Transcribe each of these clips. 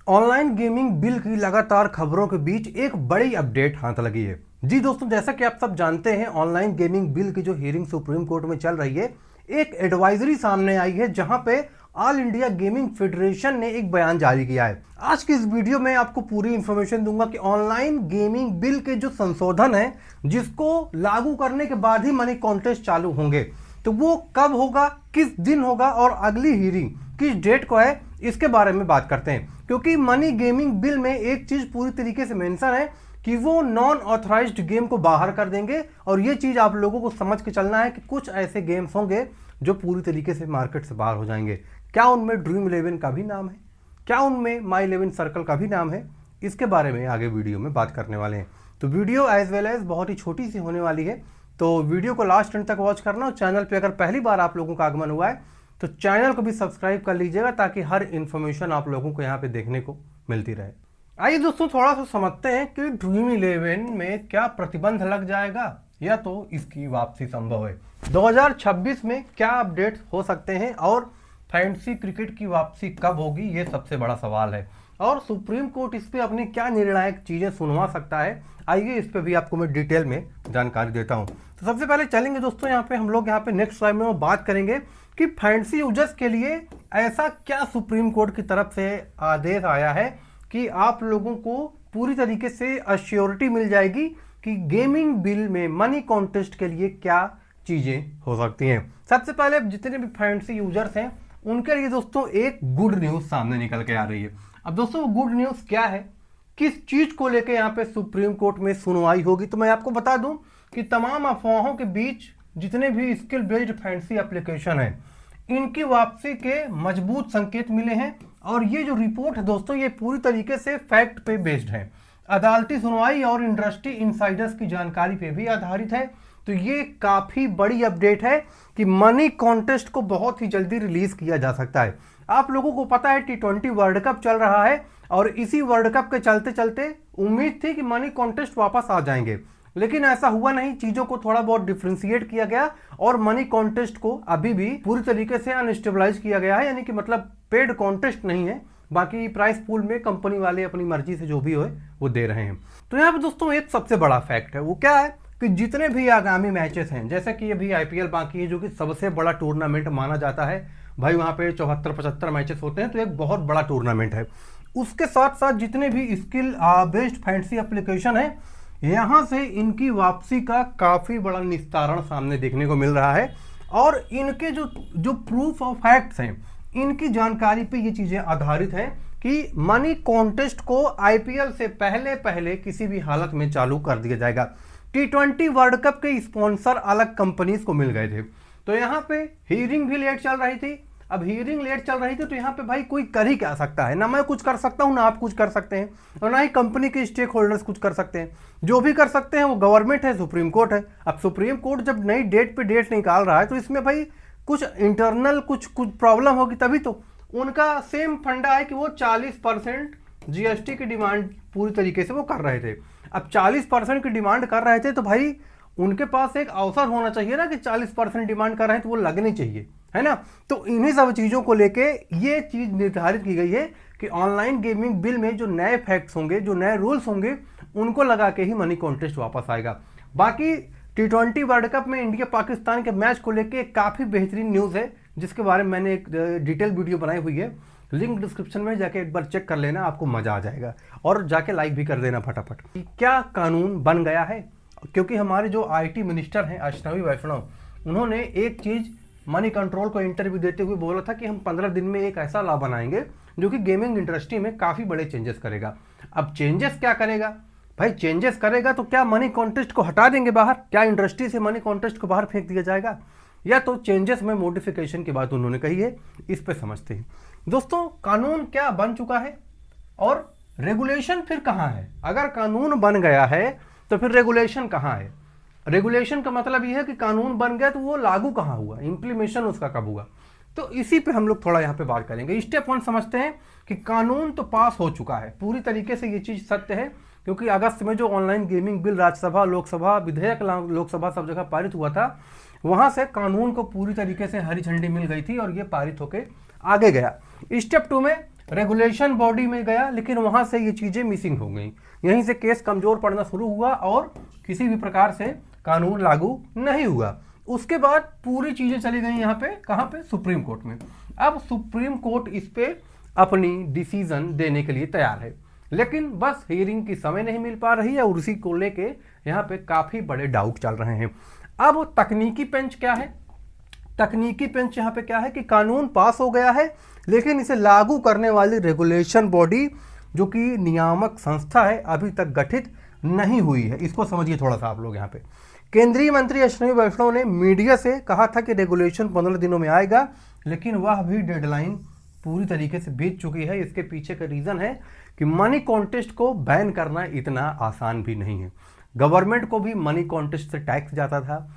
Online gaming bill की लगातार खबरों के बीच एक बड़ी अपडेट हाथ लगी है। जी दोस्तों, जैसा कि आप सब जानते हैं, ऑनलाइन गेमिंग बिल की जो हियरिंग सुप्रीम कोर्ट में चल रही है, एक एडवाइजरी सामने आई है जहां पे ऑल इंडिया गेमिंग फेडरेशन ने एक बयान जारी किया है। आज की इस वीडियो में आपको पूरी इंफॉर्मेशन दूंगा कि ऑनलाइन गेमिंग बिल के जो संशोधन है, जिसको लागू करने के बाद ही मनी कॉन्टेस्ट चालू होंगे, तो वो कब होगा, किस दिन होगा और अगली हियरिंग किस डेट को है, इसके बारे में बात करते हैं। क्योंकि मनी गेमिंग बिल में एक चीज पूरी तरीके से मेंशन है कि वो नॉन ऑथराइज्ड गेम को बाहर कर देंगे, और ये चीज आप लोगों को समझ के चलना है कि कुछ ऐसे गेम्स होंगे जो पूरी तरीके से मार्केट से बाहर हो जाएंगे। क्या उनमें ड्रीम 11 का भी नाम है, क्या उनमें माई 11 सर्कल का भी नाम है, इसके बारे में आगे वीडियो में बात करने वाले हैं। तो वीडियो एज वेल एज बहुत ही छोटी सी होने वाली है, तो वीडियो को लास्ट एंड तक वॉच करना। और चैनल पे अगर पहली बार आप लोगों का आगमन हुआ है तो चैनल को भी सब्सक्राइब कर लीजिएगा, ताकि हर इंफॉर्मेशन आप लोगों को यहाँ पे देखने को मिलती रहे। आइए दोस्तों, थोड़ा सा समझते हैं कि ड्रीम 11 में क्या प्रतिबंध लग जाएगा या तो इसकी वापसी संभव है। 2026 में क्या अपडेट हो सकते हैं और फैंटेसी क्रिकेट की वापसी कब होगी, ये सबसे बड़ा सवाल है। और सुप्रीम कोर्ट इस पे अपनी क्या निर्णायक चीजें सुनवा सकता है, आइए इस पे भी आपको मैं डिटेल में जानकारी देता हूं। तो सबसे पहले चलेंगे दोस्तों, यहाँ पे हम लोग यहाँ पे नेक्स्ट स्लाइड में बात करेंगे कि फैंटेसी यूजर्स के लिए ऐसा क्या सुप्रीम कोर्ट की तरफ से आदेश आया है कि आप लोगों को पूरी तरीके से अश्योरिटी मिल जाएगी कि गेमिंग बिल में मनी कॉन्टेस्ट के लिए क्या चीजें हो सकती हैं। सबसे पहले जितने भी फैंटेसी यूजर्स हैं उनके लिए दोस्तों एक गुड न्यूज सामने निकल के आ रही है। अब दोस्तों गुड न्यूज क्या है, किस चीज को लेकर यहाँ पे सुप्रीम कोर्ट में सुनवाई होगी, तो मैं आपको बता दूं कि तमाम अफवाहों के बीच जितने भी स्किल बेस्ड फैंटेसी एप्लीकेशन है, इनकी वापसी के मजबूत संकेत मिले हैं। और ये जो रिपोर्ट है दोस्तों, ये पूरी तरीके से फैक्ट पे बेस्ड है, अदालती सुनवाई और इंडस्ट्री इनसाइडर्स की जानकारी पे भी आधारित है। तो ये काफी बड़ी अपडेट है कि मनी कॉन्टेस्ट को बहुत ही जल्दी रिलीज किया जा सकता है। आप लोगों को पता है T20 वर्ल्ड कप चल रहा है, और इसी वर्ल्ड कप के चलते चलते उम्मीद थी कि मनी कॉन्टेस्ट वापस आ जाएंगे, लेकिन ऐसा हुआ नहीं। चीजों को थोड़ा बहुत डिफ्रेंशिएट किया गया और मनी कॉन्टेस्ट को अभी भी पूरी तरीके से अनस्टेबलाइज किया गया है, यानी कि मतलब पेड कॉन्टेस्ट नहीं है। बाकी प्राइस पूल में कंपनी वाले अपनी मर्जी से जो भी हो वो दे रहे हैं। तो यहाँ पे दोस्तों एक सबसे बड़ा फैक्ट है, वो क्या है कि जितने भी आगामी मैचेस हैं, जैसे कि अभी IPL बाकी है, जो कि सबसे बड़ा टूर्नामेंट माना जाता है भाई, वहां पे 74-75 मैचेस होते हैं, तो एक बहुत बड़ा टूर्नामेंट है। उसके साथ साथ जितने भी स्किल बेस्ड फैंटेसी एप्लीकेशन है, यहां से इनकी वापसी का काफी बड़ा निस्तारण सामने देखने को मिल रहा है। और इनके जो प्रूफ ऑफ फैक्ट्स हैं, इनकी जानकारी पे ये चीजें आधारित हैं कि मनी कॉन्टेस्ट को IPL से पहले पहले किसी भी हालत में चालू कर दिया जाएगा। T20 वर्ल्ड कप के स्पॉन्सर अलग कंपनीज को मिल गए थे, तो यहाँ पे हियरिंग भी लेट चल रही थी। अब हियरिंग लेट चल रही थी तो यहाँ पे भाई कोई कर ही क्या सकता है, ना मैं कुछ कर सकता हूँ, ना आप कुछ कर सकते हैं, और ना ही कंपनी के स्टेक होल्डर्स कुछ कर सकते हैं। जो भी कर सकते हैं वो गवर्नमेंट है, सुप्रीम कोर्ट है। अब सुप्रीम कोर्ट जब नई डेट पे डेट निकाल रहा है, तो इसमें भाई कुछ इंटरनल कुछ प्रॉब्लम होगी, तभी तो। उनका सेम फंडा है कि वो 40% GST की डिमांड पूरी तरीके से वो कर रहे थे। अब 40% की डिमांड कर रहे थे, तो भाई उनके पास एक अवसर होना चाहिए ना कि 40% डिमांड कर रहे हैं तो वो लगनी चाहिए, है ना। तो इन्हीं सब चीजों को लेके ये चीज निर्धारित की गई है कि ऑनलाइन गेमिंग बिल में जो नए फैक्ट्स होंगे, जो नए रूल्स होंगे, उनको लगा के ही मनी कॉन्टेस्ट वापस आएगा। बाकी T20 वर्ल्ड कप में इंडिया पाकिस्तान के मैच को लेके काफी बेहतरीन न्यूज है, जिसके बारे में मैंने एक डिटेल वीडियो बनाई हुई है, लिंक डिस्क्रिप्शन में जाके एक बार चेक कर लेना, आपको मजा आ जाएगा। और जाके लाइक भी कर देना फटाफट। क्या कानून बन गया है, क्योंकि हमारे जो IT मिनिस्टर हैं अश्विनी वैष्णव, उन्होंने एक चीज मनी कंट्रोल को इंटरव्यू देते हुए बोला था कि हम 15 दिन में एक ऐसा लॉ बनाएंगे जो कि गेमिंग इंडस्ट्री में काफी बड़े चेंजेस करेगा। अब चेंजेस क्या करेगा भाई, चेंजेस करेगा तो क्या मनी कॉन्टेस्ट को हटा देंगे बाहर, क्या इंडस्ट्री से मनी कॉन्टेस्ट को बाहर फेंक दिया जाएगा, या तो चेंजेस में मॉडिफिकेशन की बात उन्होंने कही है। इस पे समझते हैं दोस्तों, कानून क्या बन चुका है और रेगुलेशन फिर कहां है। अगर कानून बन गया है तो फिर रेगुलेशन कहां है। रेगुलेशन का मतलब यह है कि कानून बन गया तो वो लागू कहां हुआ, इंप्लीमेंटेशन उसका कब हुआ। तो इसी पे हम लोग थोड़ा यहाँ पे बात करेंगे। स्टेप 1 समझते हैं कि कानून तो पास हो चुका है, पूरी तरीके से ये चीज सत्य है, क्योंकि अगस्त में जो online gaming bill Rajya Sabha, Lok Sabha, विधेयक लोकसभा सब जगह पारित हुआ था, वहां से कानून को पूरी तरीके से हरी झंडी मिल गई थी और ये पारित होकर आगे गया। स्टेप 2 में रेगुलेशन बॉडी में गया, लेकिन वहां से ये चीजें मिसिंग हो गई। यहीं से केस कमजोर पड़ना शुरू हुआ और किसी भी प्रकार से कानून लागू नहीं हुआ। उसके बाद पूरी चीजें चली गई यहाँ पे, कहाँ पे, सुप्रीम कोर्ट में। अब सुप्रीम कोर्ट इस पे अपनी डिसीजन देने के लिए तैयार है, लेकिन बस हियरिंग की समय नहीं मिल पा रही है और उसी को लेके यहाँ पे काफी बड़े डाउट चल रहे हैं। अब तकनीकी बेंच क्या है, तकनीकी बेंच यहाँ पे क्या है कि कानून पास हो गया है, लेकिन इसे लागू करने वाली रेगुलेशन बॉडी जो कि नियामक संस्था है अभी तक गठित नहीं हुई है। इसको समझिए थोड़ा सा आप लोग। यहाँ पे केंद्रीय मंत्री अश्विनी वैष्णव ने मीडिया से कहा था कि रेगुलेशन 15 दिनों में आएगा, लेकिन वह भी डेडलाइन पूरी तरीके से बीत चुकी है। इसके पीछे का रीजन है कि मनी कॉन्टेस्ट को बैन करना इतना आसान भी नहीं है। गवर्नमेंट को भी मनी कॉन्टेस्ट से टैक्स जाता था,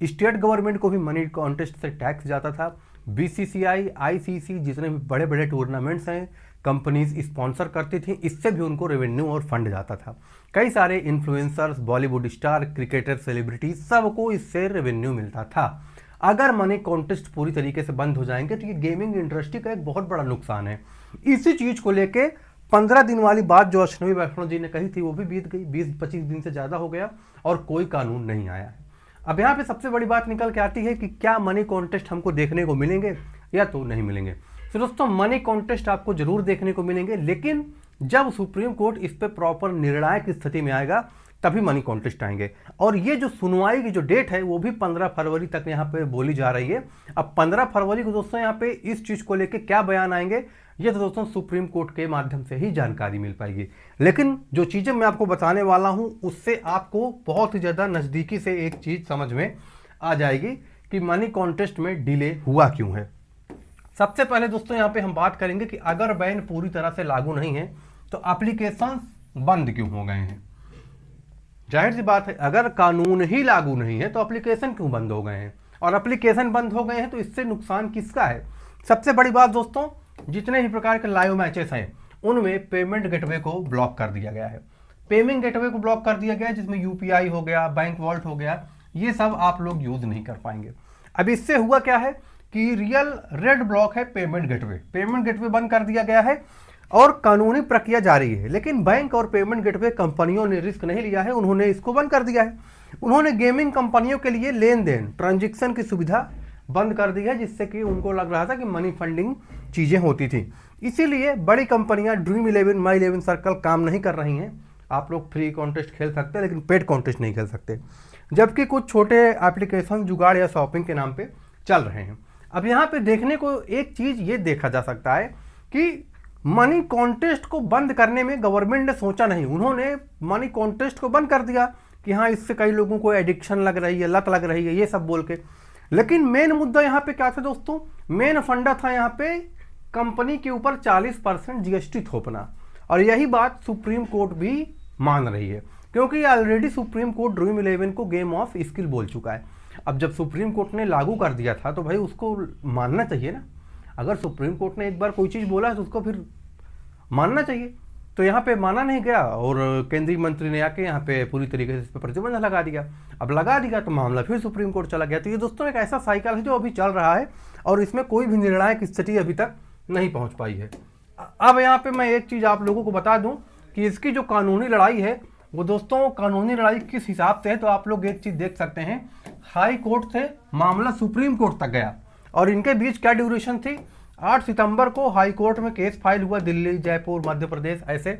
स्टेट गवर्नमेंट को भी मनी कॉन्टेस्ट से टैक्स जाता था, बीसीसीआई, आईसीसी जितने भी बड़े बड़े टूर्नामेंट्स हैं कंपनीज स्पॉन्सर करती थी, इससे भी उनको रेवेन्यू और फंड जाता था। कई सारे influencers, Bollywood star, cricketer, celebrity, सबको इससे रेवेन्यू मिलता था। अगर मनी कॉन्टेस्ट पूरी तरीके से बंद हो जाएंगे तो ये गेमिंग इंडस्ट्री का एक बहुत बड़ा नुकसान है। इसी चीज को लेके 15 दिन वाली बात जो अश्विनी वैष्णव जी ने कही थी वो भी बीत गई, 20-25 दिन से ज्यादा हो गया और कोई कानून नहीं आया है। अब यहाँ पे सबसे बड़ी बात निकल के आती है कि क्या मनी कॉन्टेस्ट हमको देखने को मिलेंगे या तो नहीं मिलेंगे। तो दोस्तों मनी कॉन्टेस्ट आपको जरूर देखने को मिलेंगे, लेकिन जब सुप्रीम कोर्ट इस पे प्रॉपर निर्णायक स्थिति में आएगा तभी मनी कॉन्टेस्ट आएंगे। और ये जो सुनवाई की जो डेट है वो भी 15 फरवरी तक यहाँ पे बोली जा रही है। अब 15 फरवरी को दोस्तों यहाँ पे इस चीज को लेके क्या बयान आएंगे ये तो दोस्तों सुप्रीम कोर्ट के माध्यम से ही जानकारी मिल पाएगी। लेकिन जो चीजें मैं आपको बताने वाला हूं उससे आपको बहुत ही ज्यादा नजदीकी से एक चीज समझ में आ जाएगी कि मनी कॉन्टेस्ट में डिले हुआ क्यों है। सबसे पहले दोस्तों यहाँ पे हम बात करेंगे कि अगर बैन पूरी तरह से लागू नहीं है तो एप्लीकेशन बंद क्यों हो गए हैं। जाहिर सी बात है, अगर कानून ही लागू नहीं है तो एप्लीकेशन क्यों बंद हो गए हैं, और एप्लीकेशन बंद हो गए हैं तो इससे नुकसान किसका है। सबसे बड़ी बात दोस्तों, जितने भी प्रकार के लाइव मैचेस हैं उनमें पेमेंट गेटवे को ब्लॉक कर दिया गया है। पेमेंट गेटवे को ब्लॉक कर दिया गया है जिसमें यूपीआई हो गया, बैंक वॉल्ट हो गया, ये सब आप लोग यूज नहीं कर पाएंगे। अब इससे हुआ क्या है कि रियल रेड ब्लॉक है पेमेंट गेटवे बंद कर दिया गया है और कानूनी प्रक्रिया जारी है। लेकिन बैंक और पेमेंट गेटवे कंपनियों ने रिस्क नहीं लिया है, उन्होंने इसको बंद कर दिया है। उन्होंने गेमिंग कंपनियों के लिए लेन देन, ट्रांजैक्शन की सुविधा बंद कर दी है, जिससे कि उनको लग रहा था कि मनी फंडिंग चीजें होती थी। इसीलिए बड़ी कंपनियां ड्रीम 11, माई 11 सर्कल काम नहीं कर रही हैं। आप लोग फ्री कॉन्टेस्ट खेल सकते हैं लेकिन पेड कॉन्टेस्ट नहीं खेल सकते, जबकि कुछ छोटे एप्लीकेशन जुगाड़ या शॉपिंग के नाम पे चल रहे हैं। अब यहाँ पे देखने को एक चीज ये देखा जा सकता है कि मनी कॉन्टेस्ट को बंद करने में गवर्नमेंट ने सोचा नहीं, उन्होंने मनी कॉन्टेस्ट को बंद कर दिया कि हाँ इससे कई लोगों को एडिक्शन लग रही है, लत लग रही है, ये सब बोल के। लेकिन मेन मुद्दा यहाँ पे क्या था दोस्तों, मेन फंडा था यहाँ पे कंपनी के ऊपर 40% जीएसटी थोपना, और यही बात सुप्रीम कोर्ट भी मान रही है, क्योंकि ऑलरेडी सुप्रीम कोर्ट ड्रीम 11 को गेम ऑफ स्किल बोल चुका है। अब जब सुप्रीम कोर्ट ने लागू कर दिया था तो भाई उसको मानना चाहिए ना। अगर सुप्रीम कोर्ट ने एक बार कोई चीज बोला है तो उसको फिर मानना चाहिए। तो यहाँ पे माना नहीं गया और केंद्रीय मंत्री ने आके यहाँ पे पूरी तरीके से इस पर प्रतिबंध लगा दिया। अब लगा दिया तो मामला फिर सुप्रीम कोर्ट चला गया। तो ये दोस्तों एक ऐसा साइकिल है जो अभी चल रहा है और इसमें कोई भी निर्णायक स्थिति अभी तक नहीं पहुंच पाई है। अब यहाँ पे मैं एक चीज आप लोगों को बता दूं कि इसकी जो कानूनी लड़ाई है वो दोस्तों कानूनी लड़ाई किस हिसाब से है, तो आप लोग एक चीज देख सकते हैं। हाई कोर्ट से मामला सुप्रीम कोर्ट तक गया और इनके बीच क्या ड्यूरेशन थी। 8 सितंबर को हाई कोर्ट में केस फाइल हुआ, दिल्ली, जयपुर, मध्य प्रदेश ऐसे।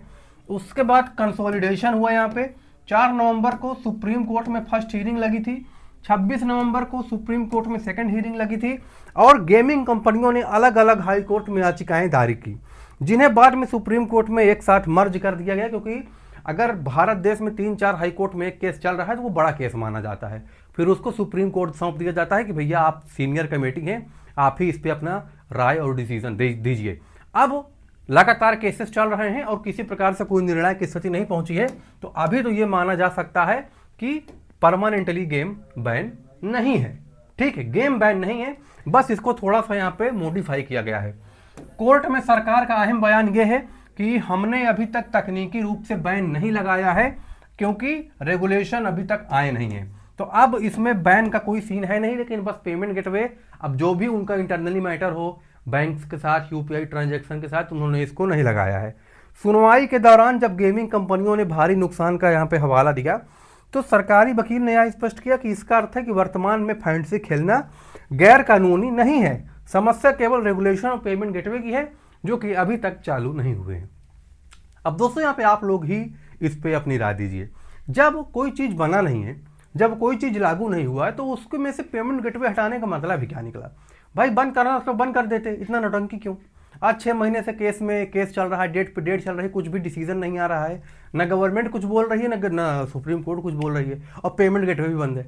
उसके बाद कंसोलिडेशन हुआ यहाँ पे। 4 नवंबर को सुप्रीम कोर्ट में फर्स्ट हियरिंग लगी थी, 26 नवंबर को सुप्रीम कोर्ट में सेकंड हियरिंग लगी थी और गेमिंग कंपनियों ने अलग अलग हाई कोर्ट में याचिकाएं दायर की, जिन्हें बाद में सुप्रीम कोर्ट में एक साथ मर्ज कर दिया गया। क्योंकि अगर भारत देश में 3-4 हाई कोर्ट में एक केस चल रहा है तो वो बड़ा केस माना जाता है, फिर उसको सुप्रीम कोर्ट सौंप दिया जाता है कि भैया आप सीनियर कमेटी हैं, आप ही इस पे अपना राय और डिसीजन दीजिए। अब लगातार केसेस चल रहे हैं और किसी प्रकार से कोई निर्णय की स्थिति नहीं पहुंची है, तो अभी तो ये माना जा सकता है कि परमानेंटली गेम बैन नहीं है। ठीक है, गेम बैन नहीं है, बस इसको थोड़ा सा यहाँ पे मॉडिफाई किया गया है। कोर्ट में सरकार का अहम बयान यह है कि हमने अभी तक तकनीकी रूप से बैन नहीं लगाया है क्योंकि रेगुलेशन अभी तक आए नहीं है। तो अब इसमें बैन का कोई सीन है नहीं, लेकिन बस पेमेंट गेटवे अब जो भी उनका इंटरनली मैटर हो, बैंक्स के साथ, यूपीआई ट्रांजैक्शन के साथ उन्होंने इसको नहीं लगाया है। सुनवाई के दौरान जब गेमिंग कंपनियों ने भारी नुकसान का यहाँ पे हवाला दिया तो सरकारी वकील ने यह स्पष्ट किया कि इसका अर्थ है कि वर्तमान में फैंटेसी खेलना गैर कानूनी नहीं है, समस्या केवल रेगुलेशन और पेमेंट गेटवे की है जो कि अभी तक चालू नहीं हुए हैं। अब दोस्तों यहाँ पे आप लोग ही इस पे अपनी राय दीजिए। जब कोई चीज़ बना नहीं है, जब कोई चीज़ लागू नहीं हुआ है, तो उसके में से पेमेंट गेटवे हटाने का मतलब ही क्या निकला? भाई बंद करना तो बंद कर देते, इतना नौटंकी क्यों? आज 6 महीने से केस चल रहा है, डेट पे डेट चल रही है, कुछ भी डिसीजन नहीं आ रहा है, ना गवर्नमेंट कुछ बोल रही है, ना सुप्रीम कोर्ट कुछ बोल रही है, और पेमेंट गेटवे भी बंद है।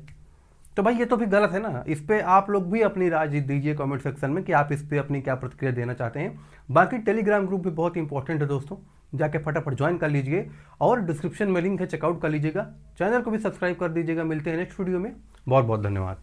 तो भाई ये तो भी गलत है ना। इस पे आप लोग भी अपनी राय दीजिए कमेंट सेक्शन में कि आप इस पे अपनी क्या प्रतिक्रिया देना चाहते हैं। बाकी टेलीग्राम ग्रुप भी बहुत इंपॉर्टेंट है दोस्तों, जाके फटाफट ज्वाइन कर लीजिए और डिस्क्रिप्शन में लिंक है, चेकआउट कर लीजिएगा। चैनल को भी सब्सक्राइब कर दीजिएगा। मिलते हैं नेक्स्ट वीडियो में। बहुत बहुत धन्यवाद।